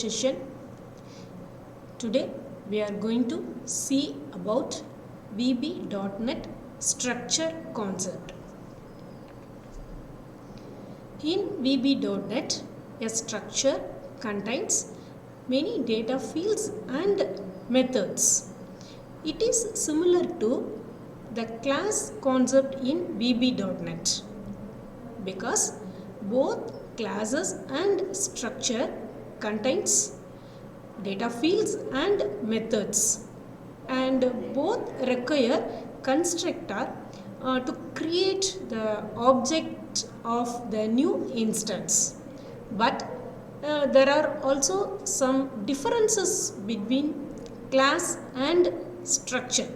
session. Today we are going to see about VB.NET structure concept. In VB.NET, a structure contains many data fields and methods. It is similar to the class concept in VB.NET because both classes and structure contains data fields and methods, and both require constructor to create the object of the new instance. But there are also some differences between class and structure.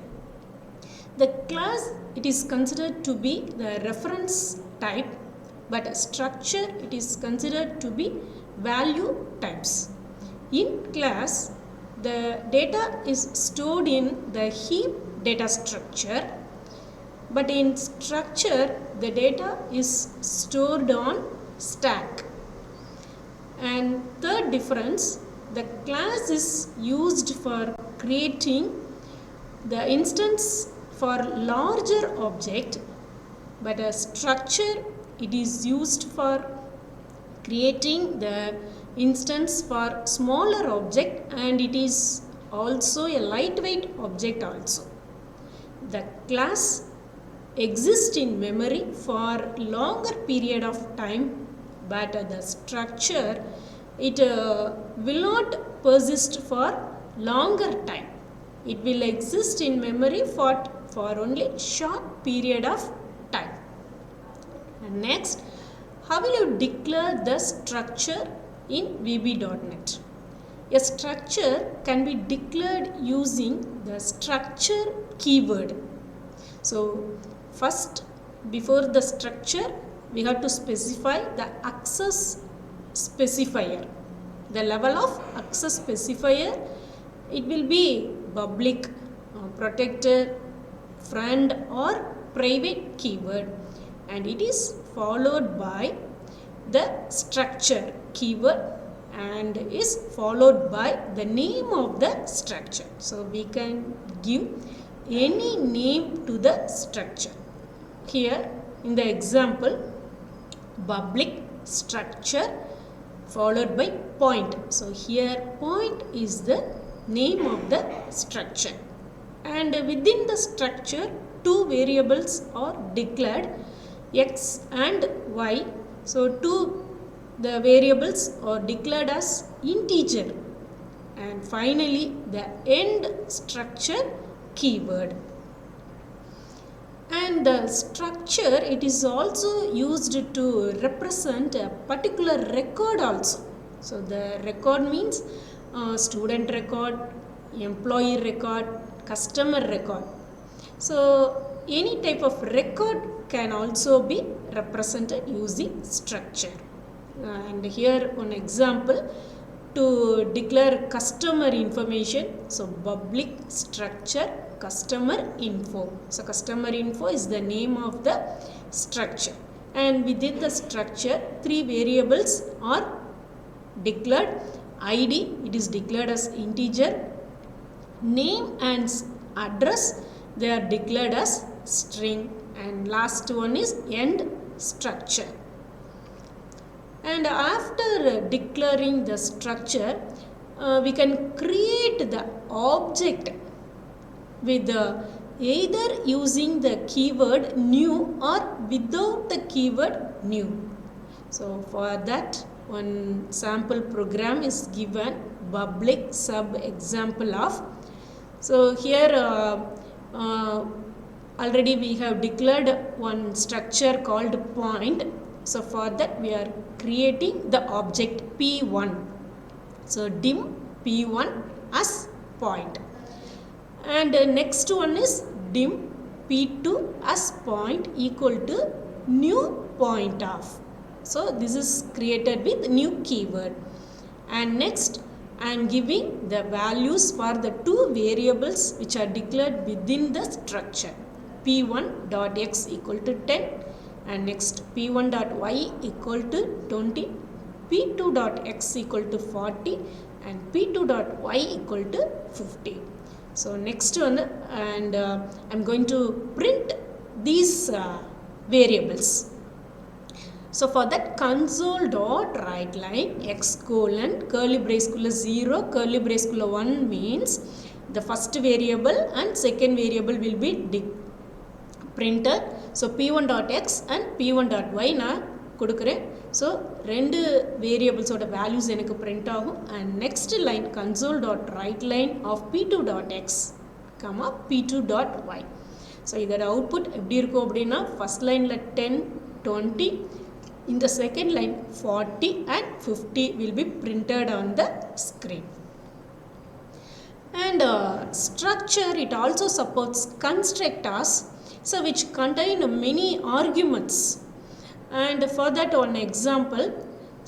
The class, it is considered to be the reference type, but structure, it is considered to be value types. In class, the data is stored in the heap data structure, but in structure, the data is stored on stack. And third difference, the class is used for creating the instance for larger object, but a structure, it is used for creating the instance for smaller object, and it is also a lightweight object also. The class exists in memory for longer period of time, but the structure, it will not persist for longer time. It will exist in memory for only short period of time. And next, how will you declare the structure in VB.NET? A structure can be declared using the structure keyword. So first, before the structure, we have to specify the access specifier. The level of access specifier, it will be public, protected, friend or private keyword, and it is followed by the structure keyword and is followed by the name of the structure. So we can give any name to the structure. Here in the example, public structure followed by point. So here point is the name of the structure, and within the structure two variables are declared, x and y. So the variables are declared as integer, and finally the end structure keyword. And the structure, it is also used to represent a particular record also. So the record means student record, employee record, customer record. So any type of record can also be represented using structure. And here one example to declare customer information. So public structure customer info. So customer info is the name of the structure, and within the structure three variables are declared. ID, it is declared as integer. Name and address, they are declared as string, and last one is end structure. And after declaring the structure, we can create the object with either using the keyword new or without the keyword new. So for that, one sample program is given, public sub example of. So here already we have declared one structure called point. So for that we are creating the object P1. So dim P1 as point. And next one is dim P2 as point equal to new point of. So this is created with new keyword. And next I am giving the values for the two variables which are declared within the structure. P1.x equal to 10 and next P1.y equal to 20, P2.x equal to 40 and p2 dot y equal to 50. So next one, and I'm going to print these variables. So for that, console dot write line x colon curly brace 0 curly brace 1 means the first variable and second variable will be printed. So p1 dot x and p1 dot y நான் கொடுக்கிறேன். So ரெண்டு variables ஓட values எனக்கு print ஆகும். And next line console dot write line of p2 dot x comma p2 dot y. So இதோட output எப்படி இருக்கும் அப்படின்னா first lineல 10 20, in the second line 40 and 50 will be printed on the screen. And structure, it also supports constructors, so which contain many arguments. And for that, one example,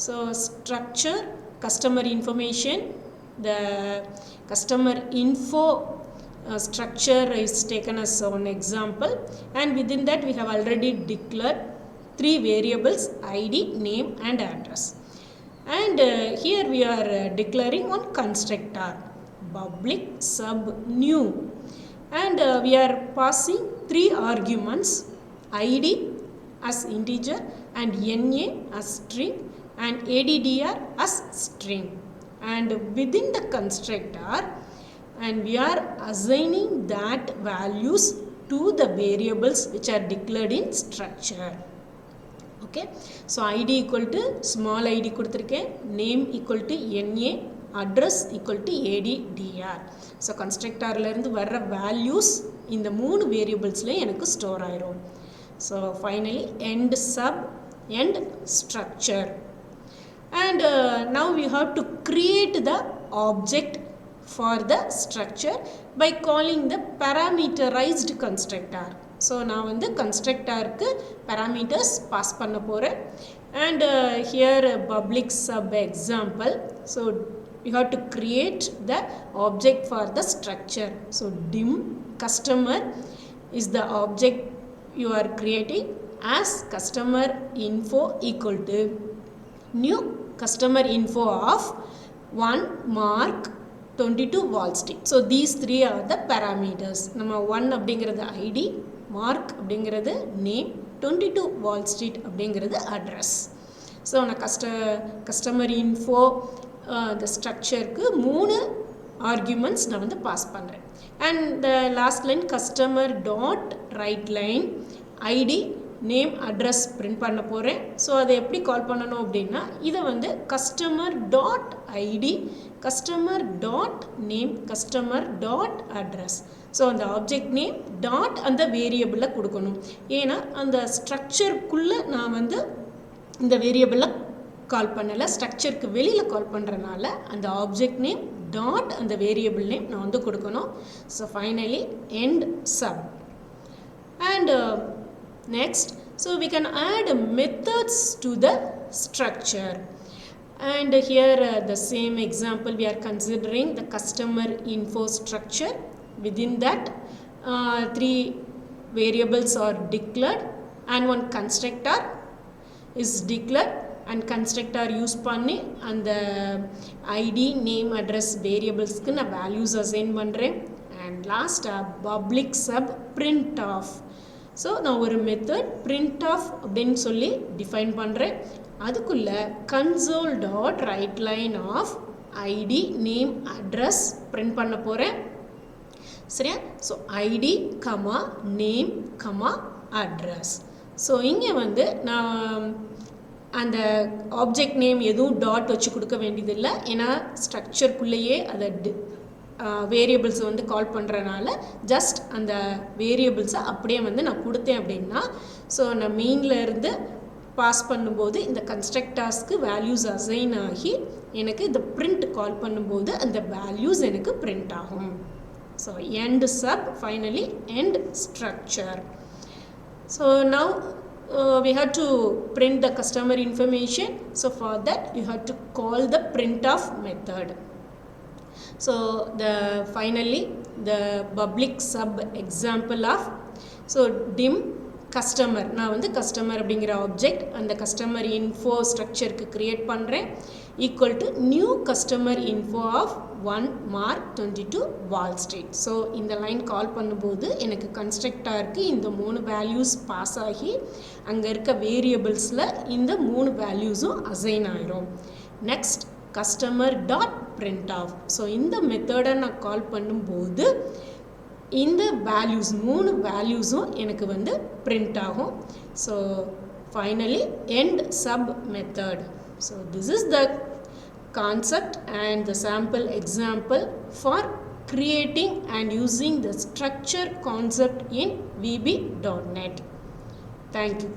so structure customer information, the customer info structure is taken as one example, and within that we have already declared 3 variables: id, name and address. And here we are declaring one constructor, public sub new, and we are passing 3 arguments: id as integer and na as string and addr as string. And within the constructor, and we are assigning that values to the variables which are declared in structure. Okay, so id equal to small id கொடுத்திருக்கேன், name equal to na, address equal to addr. so constructorல இருந்து வர்ற values இந்த மூணு variablesல எனக்கு store ஆயிரும். So finally end sub end structure. And now we have to create the object for the structure by calling the parameterized constructor. So நான் வந்து constructorக்கு parameters pass பண்ண போறேன். And here public sub example, so you have to create the object for the structure. So dim customer is the object you are creating as customer info equal to new customer info of 1 mark 22 Wall Street. So these 3 are the parameters. நம்ம 1 அப்படிங்கிறது id, mark அப்படிங்கிறது name, 22 Wall Street அப்படிங்கிறது address. So நான் customer info the structureக்கு 3 arguments நான் வந்து pass பண்றேன். And the last line customer dot write line id, name, address print பண்ண போறேன். So அதை எப்படி கால் பண்ணணும் அப்படின்னா இதை வந்து customer dot id, customer dot name, customer dot address. So அந்த object name dot அந்த variable கொடுக்கணும். ஏன்னா அந்த structureக்குள்ள நான் வந்து இந்த variable கால் பண்ணல, structureக்கு வெளியில கால் பண்றனால அந்த object name dot அந்த variable name நான் வந்து கொடுக்கணும். So finally end sub. And next, so we can add methods to the structure. And here the same example we are considering the customer info structure. Within that 3 variables are declared and one constructor is declared, and constructor use பண்ணி அந்த id, name, address variables க்கு நான் values assign பண்றேன். And last public sub print off. So நான் ஒரு method print off அப்படின்னு சொல்லி define பண்றேன். அதுக்குள்ள console dot write line of id, name, address print பண்ண போறேன். சரியா? So id, name, address. So இங்க வந்து நான் அந்த ஆப்ஜெக்ட் நேம் எதுவும் டாட் வச்சு கொடுக்க வேண்டியதில்லை, ஏன்னா ஸ்ட்ரக்சர்க்குள்ளேயே அதை வேரியபிள்ஸை வந்து கால் பண்ணுறனால ஜஸ்ட் அந்த வேரியபிள்ஸை அப்படியே வந்து நான் கொடுத்தேன் அப்படின்னா, ஸோ நான் மெயினில் இருந்து பாஸ் பண்ணும்போது இந்த கன்ஸ்ட்ரக்டர்ஸ்க்கு வேல்யூஸ் அசைன் ஆகி எனக்கு இந்த பிரிண்ட் கால் பண்ணும்போது அந்த வேல்யூஸ் எனக்கு பிரிண்ட் ஆகும். So end sub, finally end structure. So now we have to print the customer information. So for that you have to call the printf method. So the finally the public sub example of, so dim customer, நான் வந்து customer அப்படிங்கிற object அந்த customer info structureக்கு create பண்ணுறேன். equal to new customer info of 1 Mark 22 Wall Street. So இந்த line கால் பண்ணும்போது எனக்கு கன்ஸ்ட்ரக்டாருக்கு இந்த 3 values pass ஆகி அங்கே இருக்க வேரியபிள்ஸில் இந்த 3 வேல்யூஸும் அசைன் ஆயிரும். Next customer dot print off. So இந்த மெத்தடை நான் கால் பண்ணும்போது இந்த வேல்யூஸ் 3 வேல்யூஸும் எனக்கு வந்து பிரிண்ட் ஆகும். So finally end sub method. So this is the concept and the sample example for creating and using the structure concept in VB.NET. Thank you.